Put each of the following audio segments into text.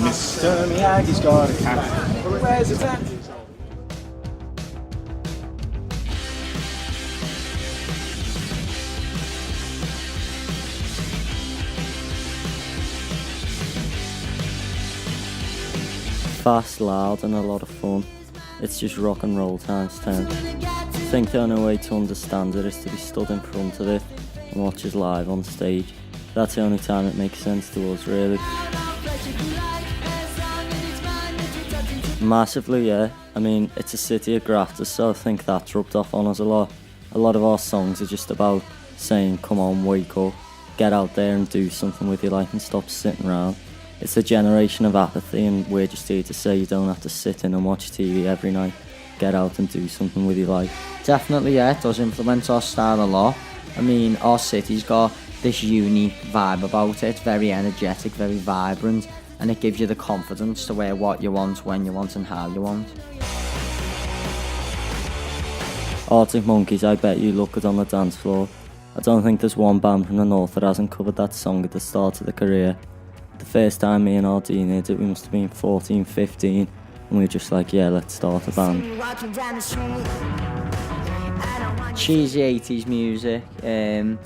Mr. Miyagi's got a cat. Where's it at? Fast, loud and a lot of fun. It's just rock and roll times 10. I think the only way to understand it is to be stood in front of it and watch it live on stage. That's the only time it makes sense to us, really. Massively, yeah. I mean, it's a city of grafters, so I think that's rubbed off on us a lot. A lot of our songs are just about saying, come on, wake up, get out there and do something with your life and stop sitting around. It's a generation of apathy, and we're just here to say you don't have to sit in and watch TV every night. Get out and do something with your life. Definitely, yeah, it does influence our style a lot. I mean, our city's got this unique vibe about it, very energetic, very vibrant, and it gives you the confidence to wear what you want, when you want, and how you want. Arctic Monkeys, I bet you look good on the dance floor. I don't think there's one band from the north that hasn't covered that song at the start of their career. The first time me and Aldine did it, we must have been 14, 15, and we were just like, yeah, let's start a band. Cheesy 80s music. I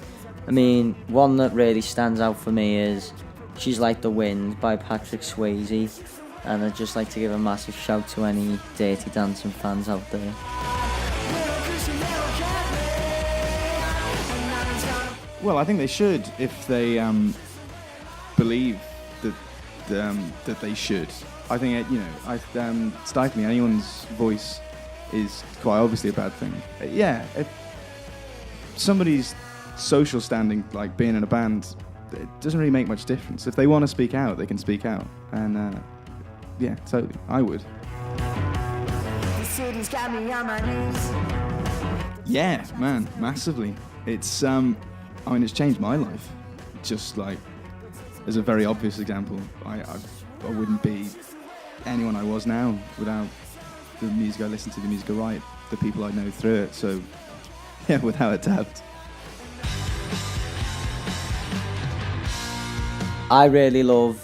mean, one that really stands out for me is She's Like the Wind by Patrick Swayze, and I'd just like to give a massive shout to any Dirty Dancing fans out there. Well, I think they should if they believe that they should. I think stifling anyone's voice is quite obviously a bad thing. Yeah, if somebody's social standing, like being in a band, it doesn't really make much difference. If they want to speak out, they can speak out, and yeah, totally, I would. Yeah, man, massively. It's it's changed my life. Just like, as a very obvious example, I wouldn't be anyone I was now without the music I listen to, the music I write, the people I know through it. So, yeah, without a doubt. I really love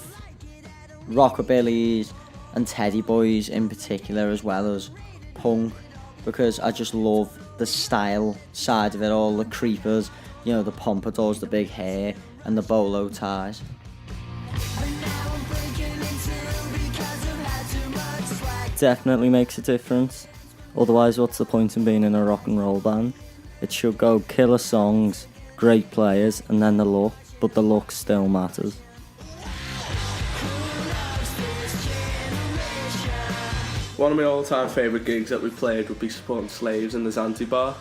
rockabillys and teddy boys in particular, as well as punk, because I just love the style side of it all, the creepers, the pompadours, the big hair, and the bolo ties. Definitely makes a difference. Otherwise, what's the point in being in a rock and roll band? It should go killer songs, great players, and then the look, but the look still matters. One of my all-time favourite gigs that we played would be supporting Slaves in the Zanzibar.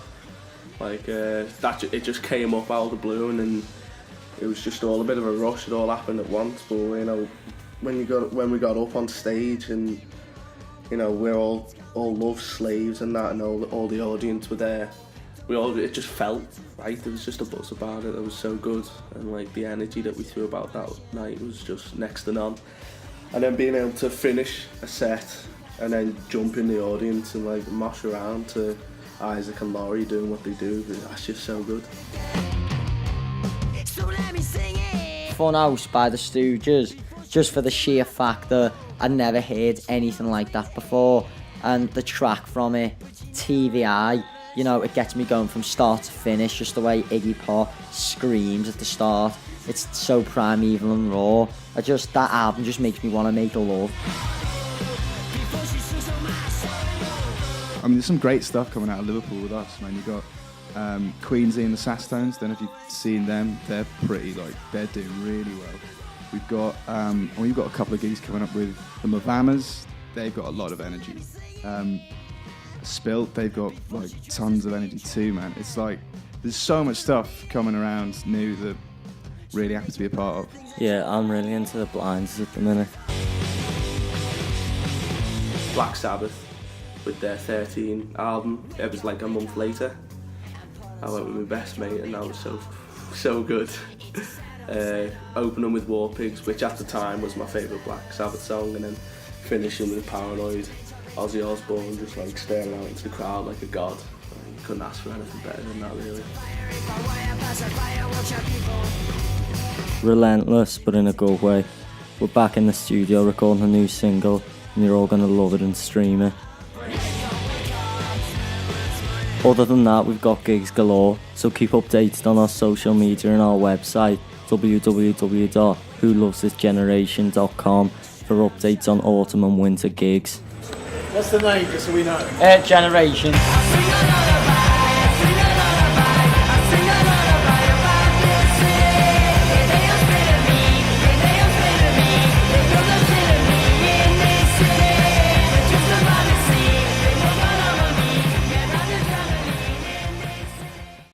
It just came up out of the blue, and then it was just all a bit of a rush. It all happened at once. But when we got up on stage, and we all loved Slaves and that, and all the audience were there. It just felt right. There was just a buzz about it that was so good, and the energy that we threw about that night was just next to none. And then being able to finish a set and then jump in the audience and mosh around to Isaac and Laurie doing what they do, that's just so good. Funhouse by the Stooges, just for the sheer fact that I'd never heard anything like that before, and the track from it, TVI, it gets me going from start to finish, just the way Iggy Pop screams at the start. It's so primeval and raw. That album just makes me want to make love. I mean, there's some great stuff coming out of Liverpool with us, man. You've got Queensy and the Sasstones. Don't know if you've seen them. They're they're doing really well. We've got a couple of gigs coming up with the Mavamas. They've got a lot of energy. Spilt, they've got tons of energy too, man. It's there's so much stuff coming around new that really happy to be a part of. Yeah, I'm really into the Blinds at the minute. Black Sabbath with their 13 album. It was a month later. I went with my best mate, and that was so good. Opening with War Pigs, which at the time was my favourite Black Sabbath song, and then finishing with Paranoid, Ozzy Osbourne just staring out into the crowd like a god. couldn't ask for anything better than that, really. Relentless, but in a good way. We're back in the studio recording a new single, and you're all gonna love it and stream it. Other than that, we've got gigs galore, so keep updated on our social media and our website, www.wholovesthisgeneration.com, for updates on autumn and winter gigs. What's the name, just so we know? Generation.